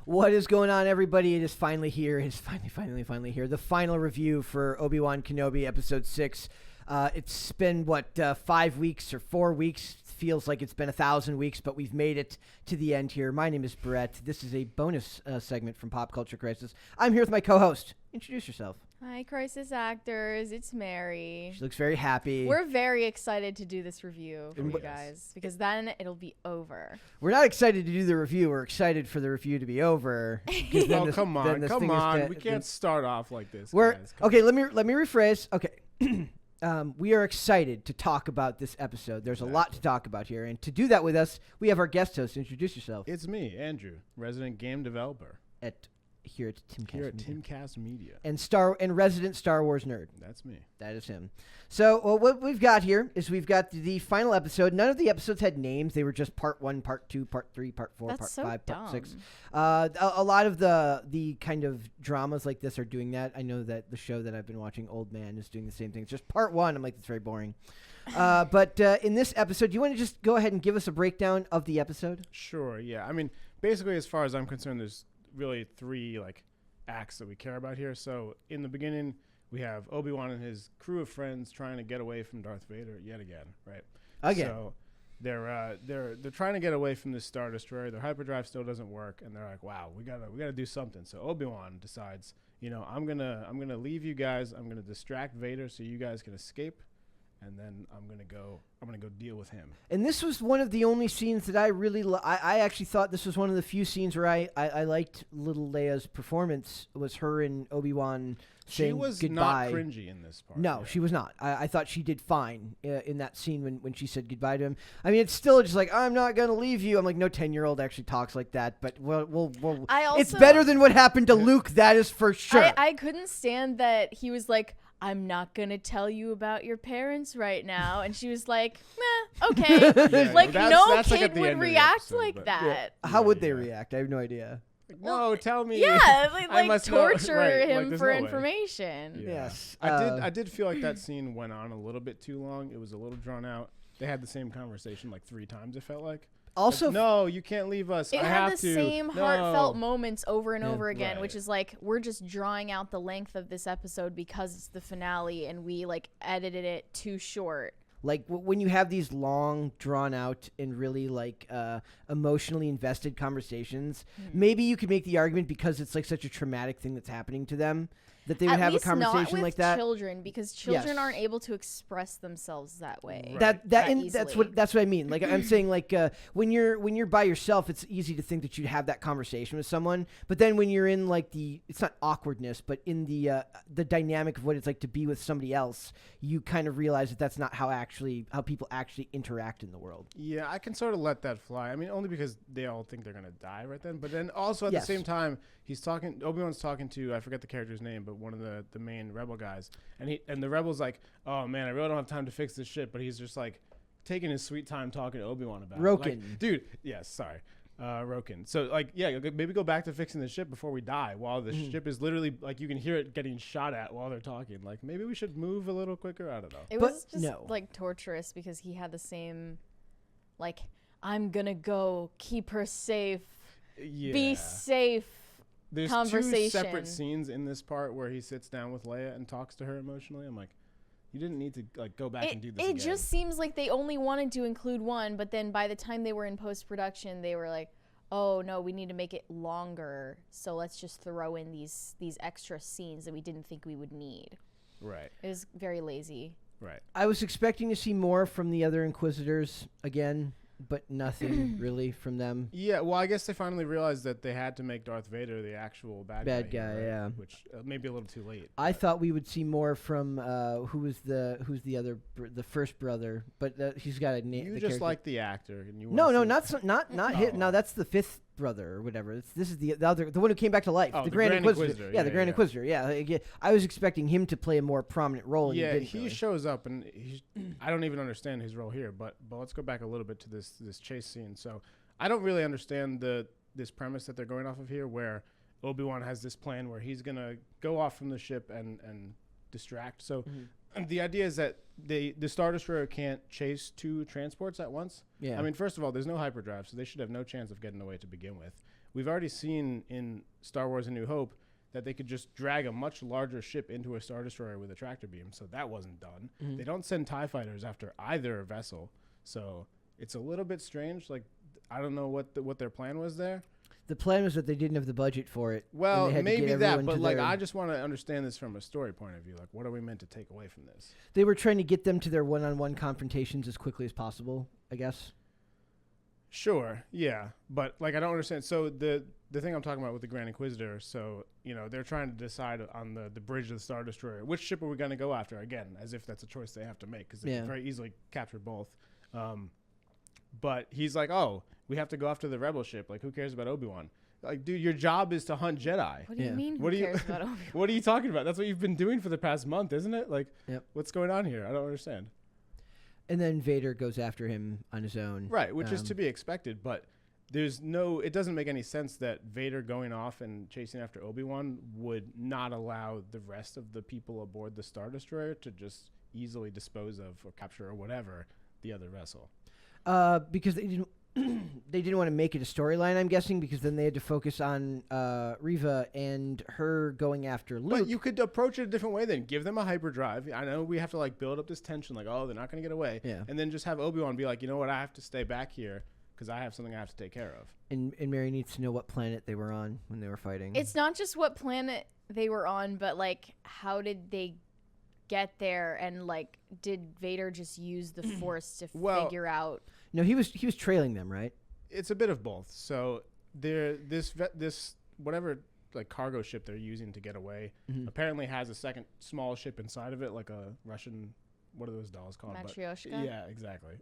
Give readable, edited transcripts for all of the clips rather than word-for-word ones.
What is going on, everybody? It is finally here. It is finally here. The final review for Obi-Wan Kenobi Episode 6. It's been, 5 weeks or 4 weeks? Feels like it's been 1,000 weeks, but we've made it to the end here. My name is Brett. This is a bonus segment from Pop Culture Crisis. I'm here with my co-host. Introduce yourself. Hi, Crisis Actors. It's Mary. She looks very happy. We're very excited to do this review for you guys, because then it'll be over. We're not excited to do the review. We're excited for the review to be over. Oh, come on. We can't start off like this, guys. Okay, let me rephrase. Okay. We are excited to talk about this episode. There's a lot to talk about here. And to do that with us, we have our guest host. Introduce yourself. It's me, Andrew, resident game developer. Here at Timcast Media. And resident Star Wars nerd. That's me. That is him. So what we've got here is we've got the final episode. None of the episodes had names. They were just part 1, part 2, part 3, part 4, That's part so 5, dumb. part 6. A lot of the kind of dramas like this are doing that. I know that the show that I've been watching, Old Man, is doing the same thing. It's just part 1. I'm like, it's very boring. But in this episode, do you want to just go ahead and give us a breakdown of the episode? Sure, yeah. I mean, basically, as far as I'm concerned, there's really 3 acts that we care about here. So in the beginning, we have Obi-Wan and his crew of friends trying to get away from Darth Vader yet again, right? Again. So they're trying to get away from this Star Destroyer. Their hyperdrive still doesn't work, and they're like, "Wow, we gotta do something." So Obi-Wan decides, I'm gonna leave you guys. I'm gonna distract Vader so you guys can escape, and then I'm gonna go deal with him. And this was one of the only scenes that I really I actually thought this was one of the few scenes where I liked little Leia's performance. Was her and Obi-Wan saying goodbye. She was not cringy in this part. No, she was not. I thought she did fine in that scene when she said goodbye to him. I mean, it's still just like, I'm not going to leave you. I'm like, no 10-year-old actually talks like that. But it's better than what happened to Luke, that is for sure. I couldn't stand that he was like, I'm not going to tell you about your parents right now. And she was like, meh, okay. No kid would react like that. Yeah. How would they react? I have no idea. No, tell me. Yeah, like torture him for no information. Yeah. Yes. I did feel like that scene went on a little bit too long. It was a little drawn out. They had the same conversation like 3 times, it felt like. Also, no, you can't leave us. It had the same heartfelt moments over and over again, right. Which is like, we're just drawing out the length of this episode because it's the finale and we edited it too short. Like when you have these long, drawn out, and really emotionally invested conversations, maybe you could make the argument because it's like such a traumatic thing that's happening to them that they would have a conversation like that. Children, because children aren't able to express themselves that way. Right. That's what I mean. Like I'm saying, when you're by yourself, it's easy to think that you'd have that conversation with someone. But then when you're in it's not awkwardness, but in the dynamic of what it's like to be with somebody else, you kind of realize that that's not how people actually interact in the world. Yeah, I can sort of let that fly. I mean, only because they all think they're gonna die right then. But then also at the same time, Obi-Wan's talking to, I forget the character's name, but one of the main rebel guys, and the rebel's like, oh man, I really don't have time to fix this shit, but he's just like taking his sweet time talking to Obi-Wan about Roken. it. Like, dude, yes, sorry. Roken. So maybe go back to fixing the ship before we die, while the ship is literally you can hear it getting shot at while they're talking. Like, maybe we should move a little quicker. I don't know. It was just torturous because he had the same I'm gonna go keep her safe, be safe. There's 2 separate scenes in this part where he sits down with Leia and talks to her emotionally. I'm like, you didn't need to go back and do this again. It just seems like they only wanted to include one, but then by the time they were in post-production, they were like, oh no, we need to make it longer, so let's just throw in these extra scenes that we didn't think we would need. Right. It was very lazy. Right. I was expecting to see more from the other Inquisitors again, but nothing really from them. Yeah, well, I guess they finally realized that they had to make Darth Vader the actual bad guy. Right? Yeah. Which maybe a little too late. I thought we would see more from who's the other the first brother, but he's got a name. You just like the actor, and you not him. No, that's the 5th brother or whatever. This is the one who came back to life. Oh, the Grand Inquisitor. Yeah, the Grand Inquisitor. Yeah, I was expecting him to play a more prominent role. Yeah, and he shows up, and I don't even understand his role here. But let's go back a little bit to this chase scene. So I don't really understand this premise that they're going off of here, where Obi-Wan has this plan where he's gonna go off from the ship and distract. So the idea is that the Star Destroyer can't chase 2 transports at once. Yeah. I mean, first of all, there's no hyperdrive, so they should have no chance of getting away to begin with. we've already seen in Star Wars: A New Hope that they could just drag a much larger ship into a Star Destroyer with a tractor beam. So that wasn't done. They don't send TIE fighters after either vessel. So it's a little bit strange. Like, I don't know what their plan was there. The plan was that they didn't have the budget for it. Well, maybe that, but like I just want to understand this from a story point of view. Like, what are we meant to take away from this? They were trying to get them to their one-on-one confrontations as quickly as possible, I guess. Sure, yeah, but like I don't understand. So the thing I'm talking about with the Grand Inquisitor, so they're trying to decide on the bridge of the Star Destroyer, which ship are we going to go after? Again, as if that's a choice they have to make because they can very easily capture both. But he's like, oh, we have to go after the Rebel ship. Like, who cares about Obi-Wan? Like, dude, your job is to hunt Jedi. What do you mean? Who cares about Obi-Wan? What are you talking about? That's what you've been doing for the past month, isn't it? Like, what's going on here? I don't understand. And then Vader goes after him on his own. Right, which is to be expected, but it doesn't make any sense that Vader going off and chasing after Obi-Wan would not allow the rest of the people aboard the Star Destroyer to just easily dispose of or capture or whatever the other vessel. Because they didn't they didn't want to make it a storyline, I'm guessing, because then they had to focus on Reva and her going after Luke. But you could approach it a different way then. Give them a hyperdrive. I know we have to like build up this tension, like, oh, they're not going to get away. Yeah. And then just have Obi-Wan be like, you know what, I have to stay back here because I have something I have to take care of. And Mary needs to know what planet they were on when they were fighting. It's not just what planet they were on, but like, how did they get there? And like, did Vader just use the Force to figure out? No, he was trailing them, right? It's a bit of both. So this whatever like cargo ship they're using to get away apparently has a second small ship inside of it, like a Russian. What are those dolls called? Matryoshka. Yeah, exactly.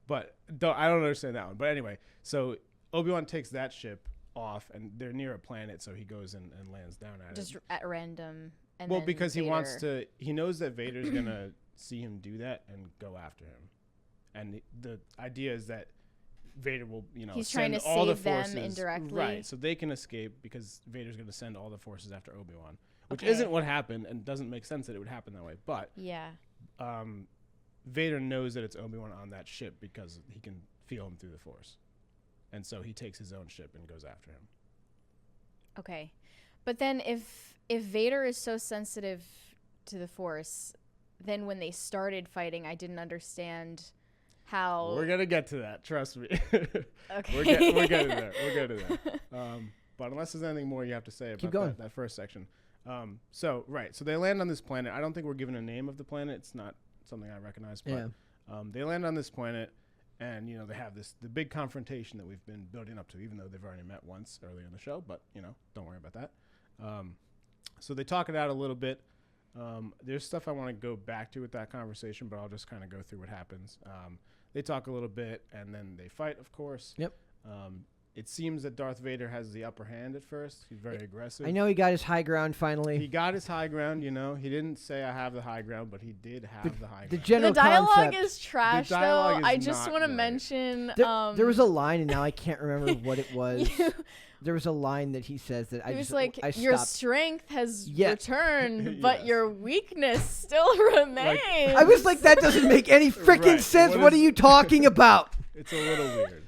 But I don't understand that one. But anyway, so Obi-Wan takes that ship off, and they're near a planet, so he goes and lands down at it. Just at random. And well, because Vader. He knows that Vader's gonna see him do that and go after him. And the idea is that Vader will, he's send trying to all save the forces, them indirectly. right? So they can escape because Vader's going to send all the forces after Obi-Wan, which isn't what happened, and doesn't make sense that it would happen that way. But Vader knows that it's Obi-Wan on that ship because he can feel him through the Force, and so he takes his own ship and goes after him. Okay, but then if Vader is so sensitive to the Force, then when they started fighting, I didn't understand. How we're gonna get to that, trust me. Okay. we're getting there. We're getting there. But unless there's anything more you have to say about that first section. So they land on this planet. I don't think we're given a name of the planet. It's not something I recognize. But they land on this planet, and they have the big confrontation that we've been building up to, even though they've already met once earlier in the show. But don't worry about that. So they talk it out a little bit. There's stuff I want to go back to with that conversation, but I'll just kind of go through what happens. They talk a little bit, and then they fight, of course. Yep. It seems that Darth Vader has the upper hand at first. He's very aggressive. I know he got his high ground finally. He got his high ground, He didn't say I have the high ground, but he did have the high ground. General the dialogue concept, is trash, though. I just want to mention... There was a line, and now I can't remember what it was. There was a line that he says that I stopped. Your strength has returned, but your weakness still remains. I was like, that doesn't make any freaking sense. What are you talking about? It's a little weird.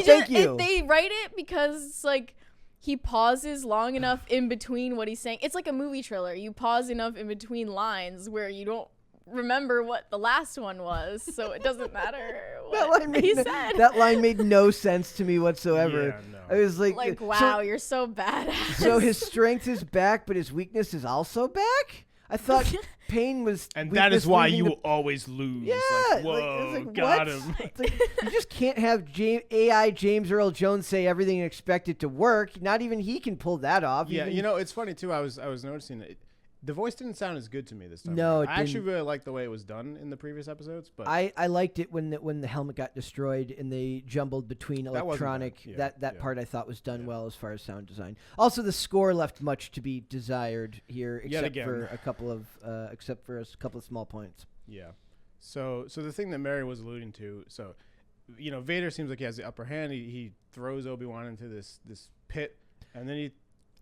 Thank you. They write it because it's like he pauses long enough in between what he's saying. It's like a movie trailer. You pause enough in between lines where you don't remember what the last one was, so it doesn't matter what he said. That line made no sense to me whatsoever. Yeah, no. I was like, wow, you're so badass. So his strength is back, but his weakness is also back? I thought pain was... And that is why you will always lose. Yeah. Whoa, got him. You just can't have AI James Earl Jones say everything and expect it to work. Not even he can pull that off. Yeah, it's funny, too. I was noticing that the voice didn't sound as good to me this time. No, I actually really liked the way it was done in the previous episodes. But I liked it when the helmet got destroyed and they jumbled between electronic. That part I thought was done well as far as sound design. Also, the score left much to be desired here, except for a couple of small points. Yeah. So the thing that Mary was alluding to, Vader seems like he has the upper hand. He throws Obi-Wan into this pit, and then he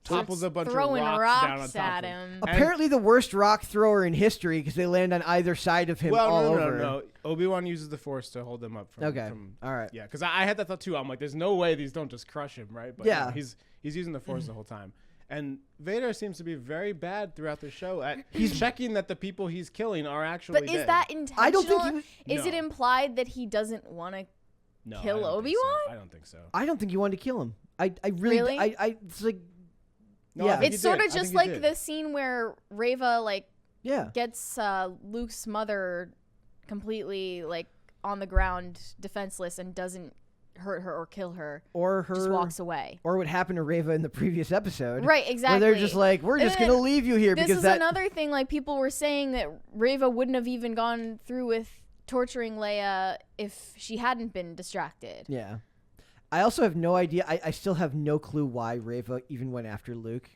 topples a bunch of throwing rocks down on rocks top at of him. him. Apparently the worst rock thrower in history because they land on either side of him all over. No. Obi-Wan uses the Force to hold them up. All right. Yeah, because I had that thought too. I'm like, there's no way these don't just crush him, right? But yeah. no, he's using the Force the whole time. And Vader seems to be very bad throughout the show at he's checking that the people he's killing are actually But dead. is that intentional? I don't think Is it implied that he doesn't want to kill Obi-Wan? I don't think so. I don't think he wanted to kill him. I really? It's like... No, yeah. It's sort of just like the scene where Reva gets Luke's mother completely like on the ground defenseless and doesn't hurt her or kill her, or her just walks away, or what happened to Reva in the previous episode, right? Exactly. Where they're just like, we're just gonna leave you here this because is that another thing. Like people were saying that Reva wouldn't have even gone through with torturing Leia if she hadn't been distracted. Yeah. I also have no idea. I still have no clue why Reva even went after Luke.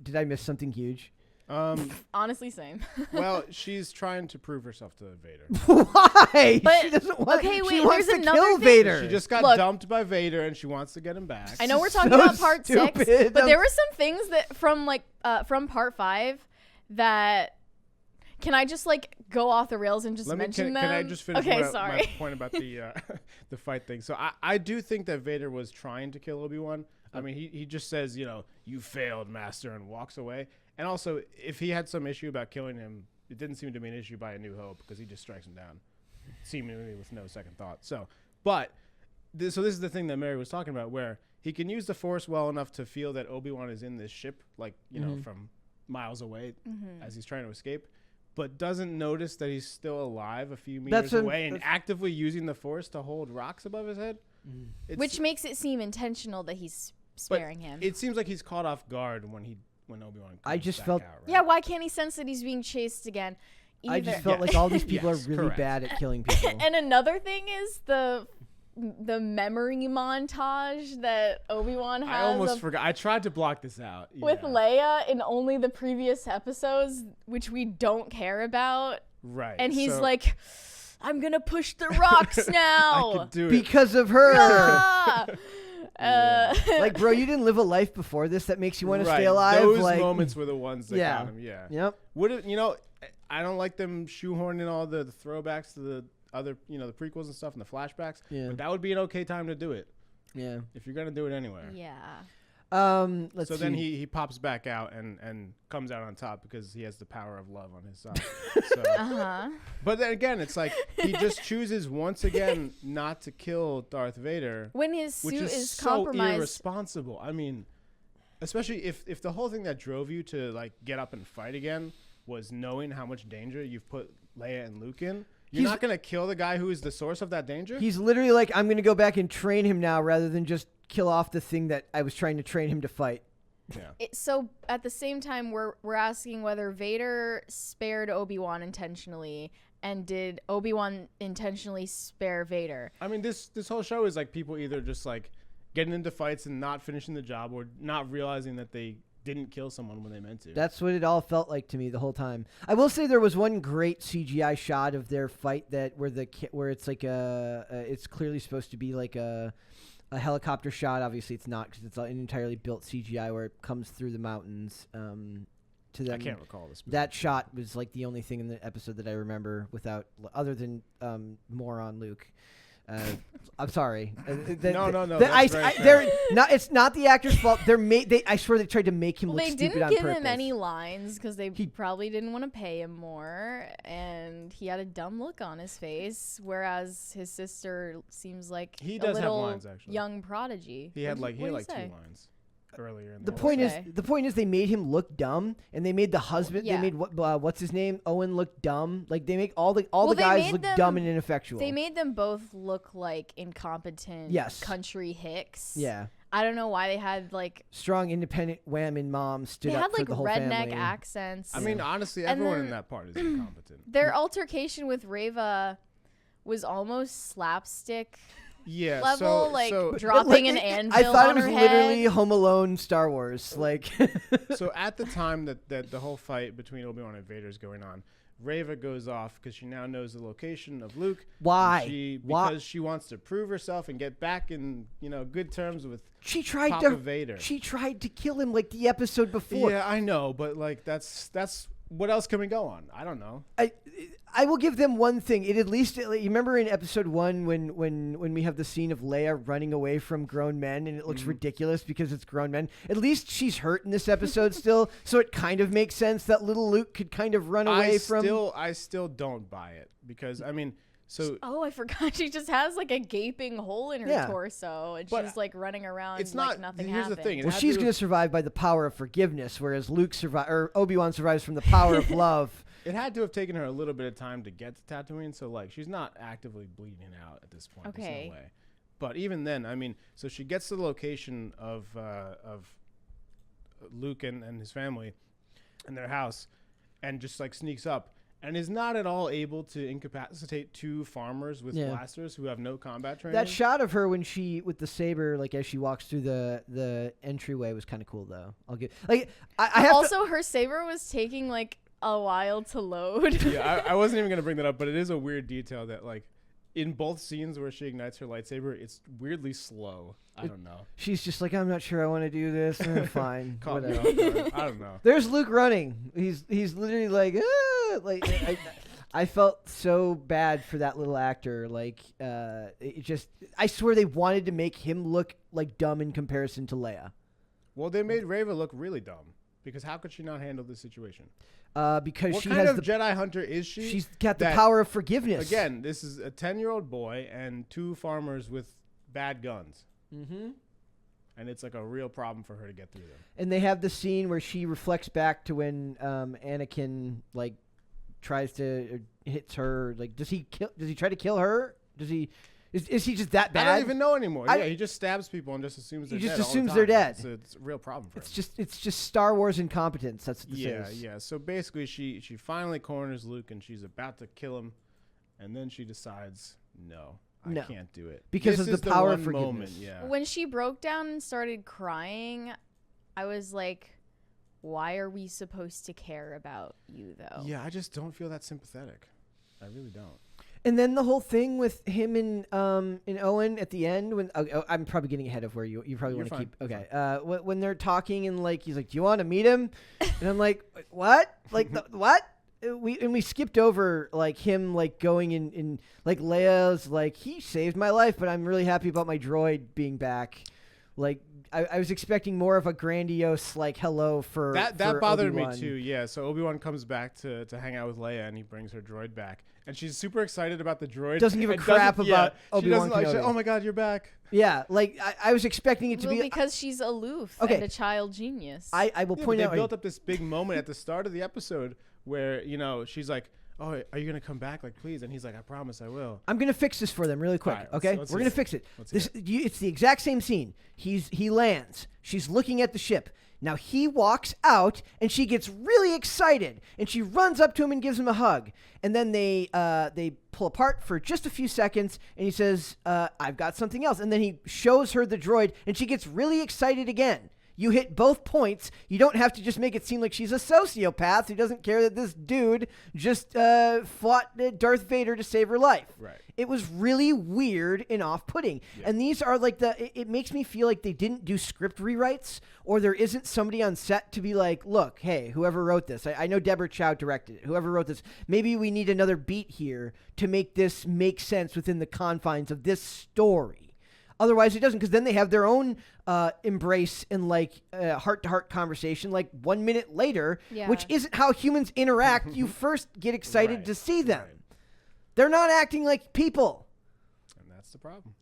Did I miss something huge? Honestly, same. Well, she's trying to prove herself to Vader. Why? But, she doesn't want. okay, she wait, wants there's to another kill thing. Vader. She just got Look. dumped by Vader, and she wants to get him back. I know we're talking So about part 6, stupid. but there were some things that from part 5 that. Can I just go off the rails and just mention them? Can I just finish my my point about the the fight thing? So I do think that Vader was trying to kill Obi-Wan. I mean, he just says, you failed, Master, and walks away. And also, if he had some issue about killing him, it didn't seem to be an issue by A New Hope because he just strikes him down, seemingly with no second thought. So this is the thing that Mary was talking about, where he can use the Force well enough to feel that Obi-Wan is in this ship, from miles away as he's trying to escape, but doesn't notice that he's still alive a few meters away and actively using the Force to hold rocks above his head. Which makes it seem intentional that he's sparing him. It seems like he's caught off guard when Obi-Wan comes I just back felt... out, right? Yeah, why can't he sense that he's being chased again? I just felt like all these people are really correct. bad at killing people. And another thing is the memory montage that Obi-Wan has. I almost forgot. I tried to block this out. With Leia in only the previous episodes, which we don't care about. Right. And he's like, I'm going to push the rocks now. I could do it. Because of her. Ah! Like, bro, you didn't live a life before this that makes you want to Right. stay alive. Those like, moments were the ones that Yeah. got him. Yeah. Yep. I don't like them shoehorning all the throwbacks to the other, the prequels and stuff and the flashbacks. Yeah. But that would be an okay time to do it Yeah. if you're gonna do it anyway. Yeah. Let's see. Then he pops back out and comes out on top because he has the power of love on his side. So, but then again, it's like he just chooses once again not to kill Darth Vader When his suit which is so compromised. irresponsible. I mean, especially if the whole thing that drove you to get up and fight again was knowing how much danger you've put Leia and Luke in. You're not going to kill the guy who is the source of that danger? He's literally like, I'm going to go back and train him now rather than just kill off the thing that I was trying to train him to fight. Yeah. So at the same time, we're asking whether Vader spared Obi-Wan intentionally, and did Obi-Wan intentionally spare Vader? I mean, this whole show is people either just getting into fights and not finishing the job, or not realizing that they didn't kill someone when they meant to. That's what it all felt like to me the whole time. I will say there was one great CGI shot of their fight where it's like it's clearly supposed to be like a helicopter shot. Obviously, it's not because it's an entirely built CGI where it comes through the mountains. To them. I can't recall this. That shot was like the only thing in the episode that I remember other than more on Luke. I'm sorry. No. It's not the actor's fault. I swear they tried to make him look They stupid didn't on give purpose. him any lines because they probably didn't want to pay him more, and he had a dumb look on his face. Whereas his sister seems like He a does have little lines, actually. young prodigy. He had What do you say? 2 lines earlier in The the point is they made him look dumb, and they made the husband. Yeah. They made what's his name, Owen, look dumb. Like they make all the Well, they guys made look them- dumb and ineffectual. They made them both look like incompetent country hicks. Yeah. I don't know why they had Strong, independent women mom stood they up had for the whole redneck family. accents. I mean, honestly, And everyone then in that part is incompetent. Their altercation with Reva was almost slapstick Yeah. level, so dropping an anvil I thought on it was her literally head. Home Alone, Star Wars. So at the time that the whole fight between Obi-Wan and Vader is going on, Reva goes off because she now knows the location of Luke. Why? Because she wants to prove herself and get back in, good terms with She tried Papa Vader. She tried to kill him like the episode before. Yeah, I know, but like that's what else can we go on? I don't know. I will give them one thing. It at least you remember in episode 1 when we have the scene of Leia running away from grown men and it looks ridiculous because it's grown men. At least she's hurt in this episode still, so it kind of makes sense that little Luke could kind of run away from. I still don't buy it because So I forgot she just has like a gaping hole in her torso, and she's like running around like nothing here's happened. the thing. Well, she's going to survive by the power of forgiveness, whereas Obi-Wan survives from the power of love. It had to have taken her a little bit of time to get to Tatooine, so like she's not actively bleeding out at this point. Okay. There's no way. But even then, so she gets to the location of Luke and his family and their house, and just like sneaks up. And is not at all able to incapacitate 2 farmers with blasters who have no combat training. That shot of her when with the saber, like as she walks through the entryway, was kind of cool, though. I'll give I have also her saber was taking like a while to load. Yeah, I wasn't even gonna bring that up, but it is a weird detail that like in both scenes where she ignites her lightsaber, it's weirdly slow. I don't know. She's just like, I'm not sure I want to do this. Fine, whatever. I don't know. There's Luke running. He's literally like, I felt so bad for that little actor. Like, I swear they wanted to make him look like dumb in comparison to Leia. Well, they made Reva look really dumb because how could she not handle this situation? Because what she kind has of Jedi hunter is she? She's got the power of forgiveness. Again, this is a 10-year-old boy and 2 farmers with bad guns. Mm-hmm. And it's like a real problem for her to get through them. And they have the scene where she reflects back to when Anakin like tries to hits her. Like, does he try to kill her? Does he? Is he just that bad? I don't even know anymore. He just stabs people and just assumes they're dead. He just assumes they're dead. It's a real problem for him. It's just Star Wars incompetence. That's what this is. Yeah. So basically, she finally corners Luke and she's about to kill him, and then she decides, no, I can't do it because this of the power of forgiveness. Moment, yeah. When she broke down and started crying, I was like, why are we supposed to care about you though? Yeah, I just don't feel that sympathetic. I really don't. And then the whole thing with him and Owen at the end when I'm probably getting ahead of where you probably want to keep. Okay. When they're talking and like he's like, "Do you want to meet him?" And I'm like, "What? Like what?" We skipped over like him like going in like Leia's like he saved my life, but I'm really happy about my droid being back. Like I was expecting more of a grandiose like hello for that for bothered Obi-Wan. me too. Yeah, so Obi-Wan comes back to hang out with Leia and he brings her droid back, and she's super excited about the droid. Doesn't give a crap about Obi-Wan She doesn't Kenobi. like. Oh my God, you're back. Yeah, like I was expecting it to be because she's aloof and a child genius. I will point out they built up this big moment at the start of the episode where she's like, "Oh, are you gonna come back? Like, please?" And he's like, "I promise, I will." I'm gonna fix this for them really quick. Right, okay, let's we're gonna fix it. It's the exact same scene. He lands. She's looking at the ship. Now he walks out, and she gets really excited, and she runs up to him and gives him a hug. And then they pull apart for just a few seconds, and he says, "I've got something else." And then he shows her the droid, and she gets really excited again. You hit both points. You don't have to just make it seem like she's a sociopath who doesn't care that this dude just fought Darth Vader to save her life. Right. It was really weird and off-putting. Yeah. And these are like it makes me feel like they didn't do script rewrites, or there isn't somebody on set to be like, look, hey, whoever wrote this, I know Deborah Chow directed it, whoever wrote this, maybe we need another beat here to make this make sense within the confines of this story. Otherwise, it doesn't, because then they have their own embrace and like heart-to-heart conversation like 1 minute later, which isn't how humans interact. You first get excited to see them. Right. They're not acting like people. And that's the problem.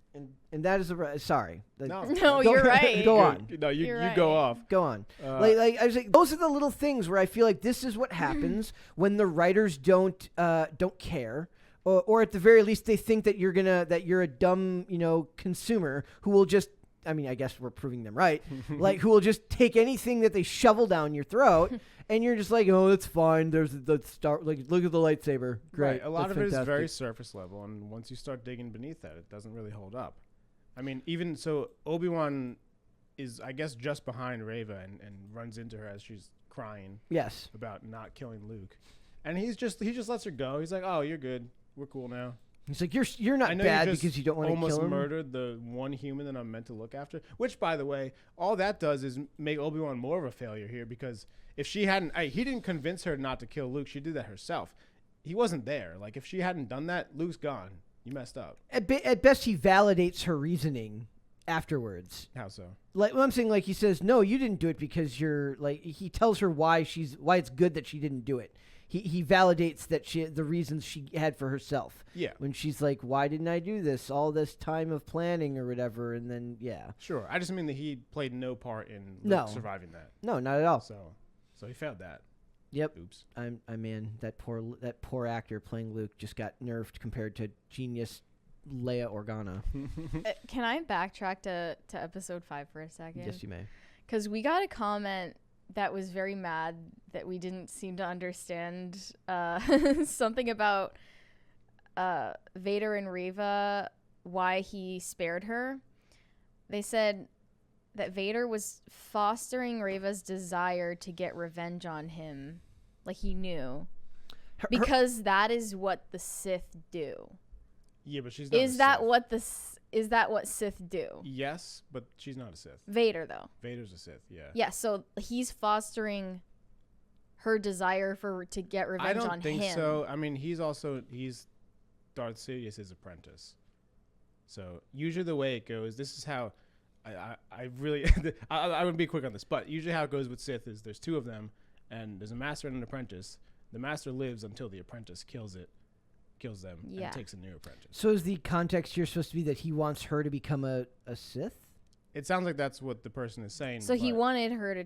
And that is sorry. No, you're right. Go on. No, you go off. Go on. Like I was like, those are the little things where I feel like this is what happens when the writers don't care. Or at the very least, they think that you're a dumb, consumer who will just. I mean, I guess we're proving them right. Like, who will just take anything that they shovel down your throat, and you're just like, oh, that's fine. There's the star. Like, look at the lightsaber. Great. Right. A lot of fantastic. it is very surface level, and once you start digging beneath that, it doesn't really hold up. I mean, even so, Obi-Wan is, I guess, just behind Reva and runs into her as she's crying. Yes. About not killing Luke. And he just lets her go. He's like, "Oh, you're good. We're cool now." He's like, you're not I know bad you just because you don't want to almost kill him. murdered the one human that I'm meant to look after. Which, by the way, all that does is make Obi-Wan more of a failure here, because if she hadn't, he didn't convince her not to kill Luke. She did that herself. He wasn't there. Like, if she hadn't done that, Luke's gone. You messed up. At best, he validates her reasoning afterwards. How so? Like, what I'm saying, like, he says, no, you didn't do it because you're, like, he tells her why it's good that she didn't do it. He validates that the reasons she had for herself. Yeah. When she's like, why didn't I do this? All this time of planning or whatever, and then, yeah. Sure. I just mean that he played no part in No. Luke surviving that. No, not at all. So he failed that. Yep. Oops. I mean, that poor actor playing Luke just got nerfed compared to genius Leia Organa. Can I backtrack to episode 5 for a second? Yes, you may. Because we got a comment that was very mad that we didn't seem to understand something about Vader and Reva, why he spared her. They said that Vader was fostering Reva's desire to get revenge on him. Like, he knew. Because that is what the Sith do. Yeah, but she's not Is a that Sith. what is that what Sith do? Yes, but she's not a Sith. Vader, though. Vader's a Sith, yeah. Yeah, so he's fostering her desire to get revenge on him. I don't think so. I mean, he's Darth Sidious's apprentice. So usually the way it goes, this is how I really I would be quick on this, but usually how it goes with Sith is there's two of them, and there's a master and an apprentice. The master lives until the apprentice kills them, and takes a new apprentice. So is the context here supposed to be that he wants her to become a Sith? It sounds like that's what the person is saying. So he wanted her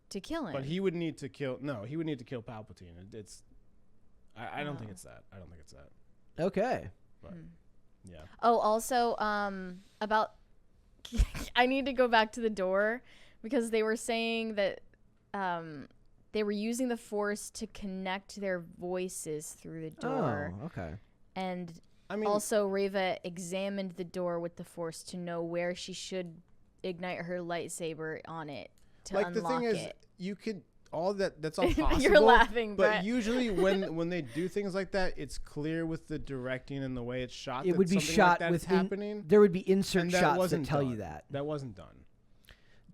to kill him. But he would need to kill Palpatine. I don't think it's that. I don't think it's that. Okay. But yeah. Oh, also, about I need to go back to the door because they were saying that they were using the Force to connect their voices through the door. Oh, okay. And I mean, also, Reva examined the door with the Force to know where she should ignite her lightsaber on it to unlock it. The thing is, you could that's all possible. You're laughing, but Brett. usually when they do things like that, it's clear with the directing and the way it's shot. It would be shot like with happening. There would be insert And that shots that wasn't tell done. you that. That wasn't done.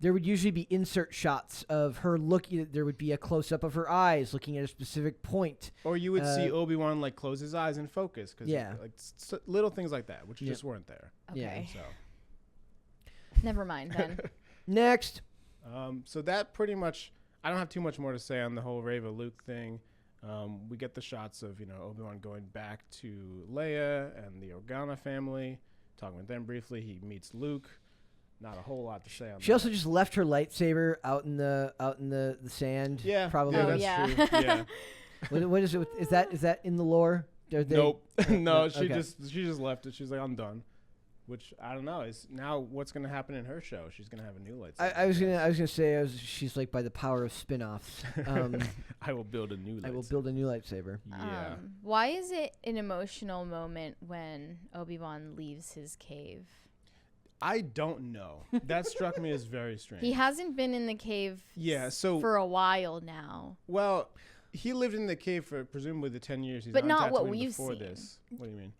There would usually be insert shots of her looking. There would be a close up of her eyes, looking at a specific point. Or you would see Obi-Wan like close his eyes and focus, little things like that, which just weren't there. Okay. So Never mind then. Next. So that pretty much, I don't have too much more to say on the whole Reva Luke thing. We get the shots of Obi-Wan going back to Leia and the Organa family, talking with them briefly. He meets Luke. Not a whole lot to say on that. She also just left her lightsaber out in the sand. Yeah, probably. Yeah, that's true. Yeah. What is it? Is that in the lore? Nope. No, she okay. just left it. She's like, I'm done. Which I don't know is now what's gonna happen in her show. She's gonna have a new lightsaber. I was gonna say she's like by the power of spin-offs. I will build a new lightsaber. I will build a new lightsaber. Yeah. Why is it an emotional moment when Obi-Wan leaves his cave? I don't know. That struck me as very strange. He hasn't been in the cave for a while now. Well, he lived in the cave for presumably the 10 years he's but on not what Tatooine we've before seen. this. What do you mean?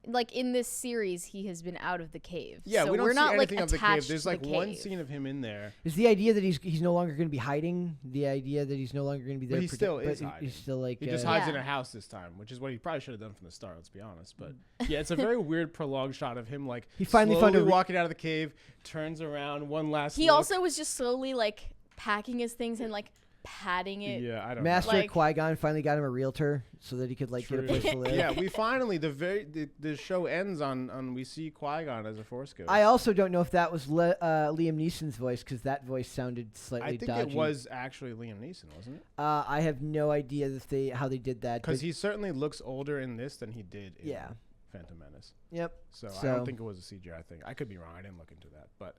Like in this series, he has been out of the cave. Yeah, so we don't we're see not anything like of the attached cave. There's to like the one cave. scene of him in there. Is the idea that he's no longer going to be hiding? The idea that he's no longer going to be there? But he still is hiding. He's still like He just hides in a house this time, which is what he probably should have done from the start. Let's be honest. But yeah, it's a very weird prolonged shot of him like he finally slowly walking out of the cave, turns around, one last. He look. also was just slowly like packing his things and like patting it. Yeah, I don't Master know. Like- Qui-Gon finally got him a realtor so that he could like get a place to live. Yeah, we finally the show ends on we see Qui-Gon as a Force ghost. I also don't know if that was Liam Neeson's voice because that voice sounded slightly I think dodgy. it was actually Liam Neeson, wasn't it? I have no idea how they did that. Because but- he certainly looks older in this than he did in Yeah. Phantom Menace. Yep. So I don't think it was a CGI thing. I could be wrong. I didn't look into that. But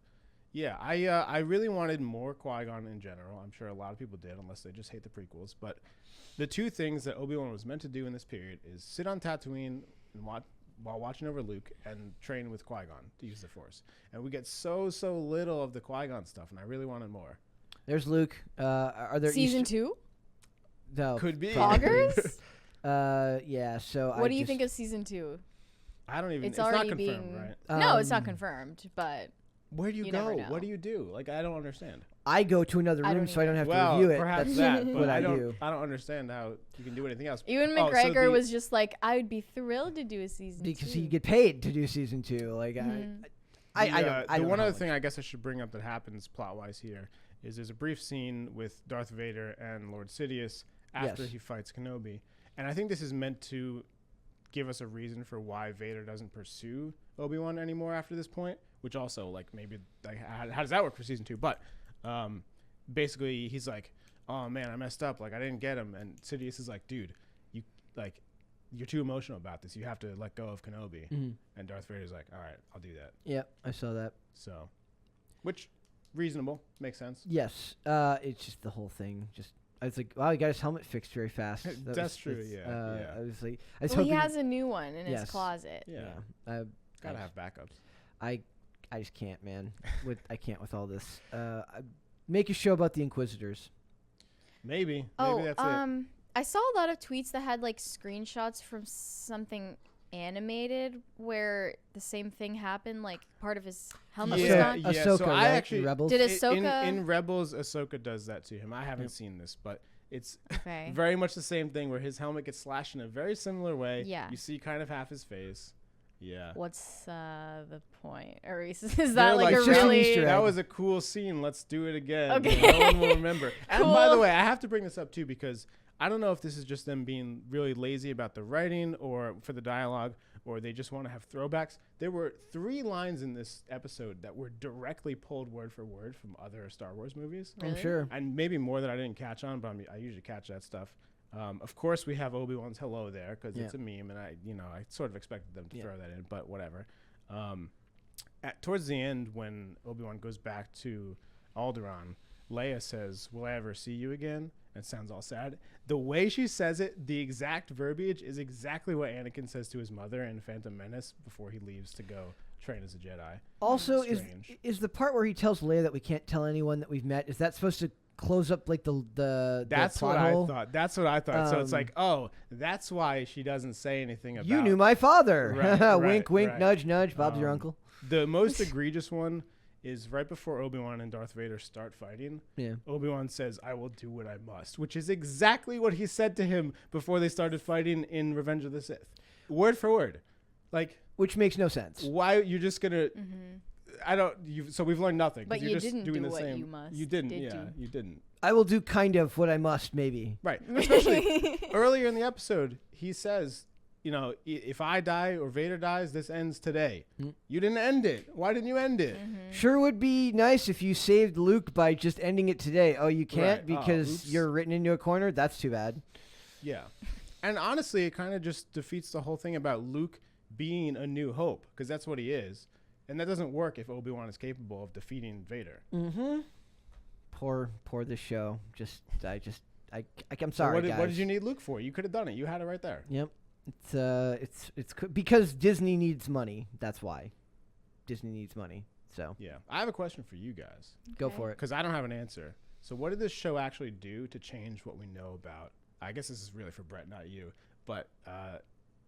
yeah, I really wanted more Qui-Gon in general. I'm sure a lot of people did, unless they just hate the prequels. But the two things that Obi-Wan was meant to do in this period is sit on Tatooine and while watching over Luke and train with Qui-Gon to use the Force. And we get so little of the Qui-Gon stuff, and I really wanted more. There's Luke. Are there Season 2? No. Could be. Poggers? Yeah. So What do you think of season 2? I don't even. It's It's not already confirmed, being- right? No, it's not confirmed, but Where do you, you go? never know. What do you do? Like, I don't understand. I go to another I room don't so I don't have to Well, review it. perhaps That's that, but what I I don't. do. I don't understand how you can do anything else. Ewan Oh, so McGregor the- was just like, I would be thrilled to do a season 2. Because you get paid to do season 2. Like I don't. I The don't one know other how thing much. I guess I should bring up that happens plot-wise here is there's a brief scene with Darth Vader and Lord Sidious after Yes. he fights Kenobi, and I think this is meant to give us a reason for why Vader doesn't pursue Obi-Wan anymore after this point, which also like maybe like how does that work for season 2? But basically he's like, oh man, I messed up, like I didn't get him, and Sidious is like, dude, you're too emotional about this, you have to let go of Kenobi. And Darth Vader's like, all right, I'll do that. Yeah, I saw that. So, which reasonable, makes sense. Yes. It's just the whole thing. Just I was like, wow, he got his helmet fixed very fast. That's true, yeah. I was like, I was Well, he hoping. has a new one in Yes. his closet. Yeah, I gotta have backups. I just can't, man. I can't with all this. Make a show about the Inquisitors. Maybe Oh, that's it. I saw a lot of tweets that had like screenshots from something animated where the same thing happened, like part of his helmet was gone. Ahsoka, so right? I actually in Rebels. Did Ahsoka- in Rebels, Ahsoka does that to him. I haven't seen this, but it's Okay. very much the same thing where his helmet gets slashed in a very similar way. Yeah. You see kind of half his face. Yeah. What's the point? Or is They're that like a it's just an really Easter egg. That was a cool scene. Let's do it again. Okay. No one will remember. And by the Cool. way, I have to bring this up too because I don't know if this is just them being really lazy about the writing or for the dialogue, or they just want to have throwbacks. There were 3 lines in this episode that were directly pulled word for word from other Star Wars movies. I'm Really? sure. And maybe more that I didn't catch on, but I usually catch that stuff. Of course, we have Obi-Wan's hello there because it's a meme, and I sort of expected them to throw that in, but whatever. Towards the end, when Obi-Wan goes back to Alderaan, Leia says, "Will I ever see you again?" And sounds all sad. The way she says it, the exact verbiage is exactly what Anakin says to his mother in Phantom Menace before he leaves to go train as a Jedi. Also, Strange. is the part where he tells Leia that we can't tell anyone that we've met? Is that supposed to close up like the That's plot what hole? I thought. That's what I thought. So it's like, oh, that's why she doesn't say anything about. You knew my father. Right, Wink, wink, right. nudge, nudge. Bob's your uncle. The most egregious one is right before Obi-Wan and Darth Vader start fighting. Yeah. Obi-Wan says, "I will do what I must," which is exactly what he said to him before they started fighting in Revenge of the Sith. Word for word. Like, Which makes no sense. why you're just going to I don't so we've learned nothing 'cause But you're you just didn't doing do the what same. you must, You didn't. did Yeah, you? you didn't. I will do kind of what I must, maybe. Right. Especially earlier in the episode, he says, if I die or Vader dies, this ends today. You didn't end it. Why didn't you end it? Sure would be nice if you saved Luke by just ending it today. Oh, you can't Right. Oh, because oops. you're written into a corner? That's too bad. Yeah. And honestly, it kind of just defeats the whole thing about Luke being a new hope, because that's what he is. And that doesn't work if Obi-Wan is capable of defeating Vader. Poor this show. I'm So sorry, guys. what did you need Luke for? You could have done it. You had it right there. Yep. It's because Disney needs money. That's why. Disney needs money. So Yeah. I have a question for you guys, go Okay. for it. because I don't have an answer. So what did this show actually do to change what we know about, I guess this is really for Brett, not you, but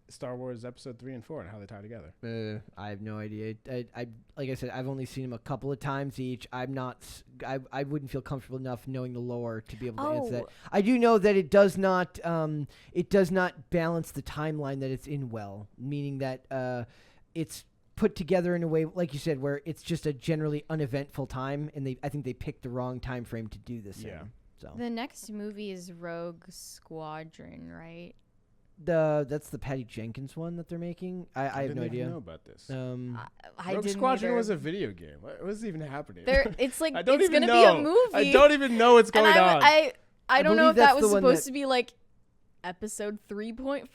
Star Wars Episode 3 and 4 and how they tie together? I have no idea. I like I said, I've only seen them a couple of times each. I'm not. I wouldn't feel comfortable enough knowing the lore to be able to answer that. I do know that it does not. It does not balance the timeline that it's in well. Meaning that it's put together in a way, like you said, where it's just a generally uneventful time, and I think they picked the wrong time frame to do this Yeah. in. So The next movie is Rogue Squadron, right? that's the Patty Jenkins one that they're making. I have didn't no even idea. know about this. I Rogue didn't Squadron either. was a video game. What was even happening? It's like I don't it's even gonna know. be a movie. I don't even know what's and going on. I don't know believe if that that's was the one supposed that- to be like episode 3.5.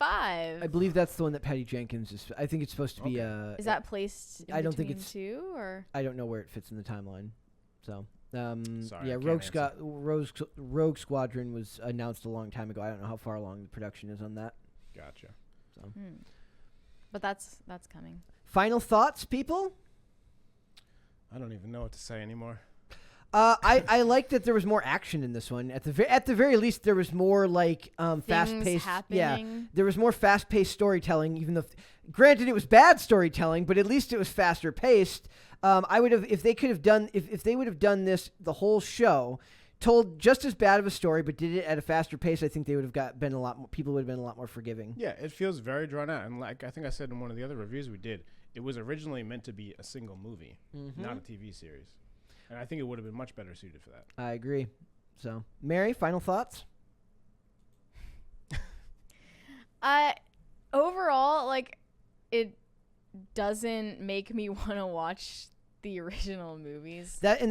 I believe that's the one that Patty Jenkins is. I think it's supposed to be. Is that placed in I don't think between it's- two or? I don't know where it fits in the timeline. So, Sorry, yeah, I can't Rogue Squadron was announced a long time ago. I don't know how far along the production is on that. Gotcha. So, But that's coming. final thoughts, people. I don't even know what to say anymore. I like that there was more action in this one. At the very least, there was more like fast paced. happening. Yeah, there was more fast paced storytelling. Even though, granted, it was bad storytelling, but at least it was faster paced. I would have if they would have done this the whole show, told just as bad of a story, but did it at a faster pace. I think they would have been a lot more. People would have been a lot more forgiving. Yeah, it feels very drawn out, and like I think I said in one of the other reviews we did, it was originally meant to be a single movie, not a TV series. And I think it would have been much better suited for that. I agree. So, Mary, final thoughts? Overall, like, it doesn't make me want to watch the original movies. That's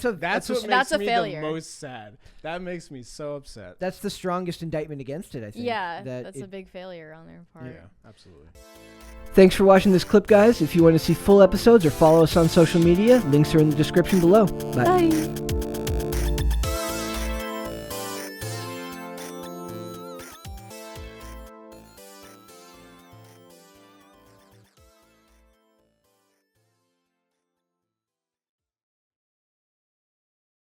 what that's makes a me failure. the most sad. That makes me so upset. That's the strongest indictment against it, I think. Yeah, that's a big failure on their part. Yeah, absolutely. Thanks for watching this clip, guys. If you want to see full episodes or follow us on social media, links are in the description below. Bye. Bye.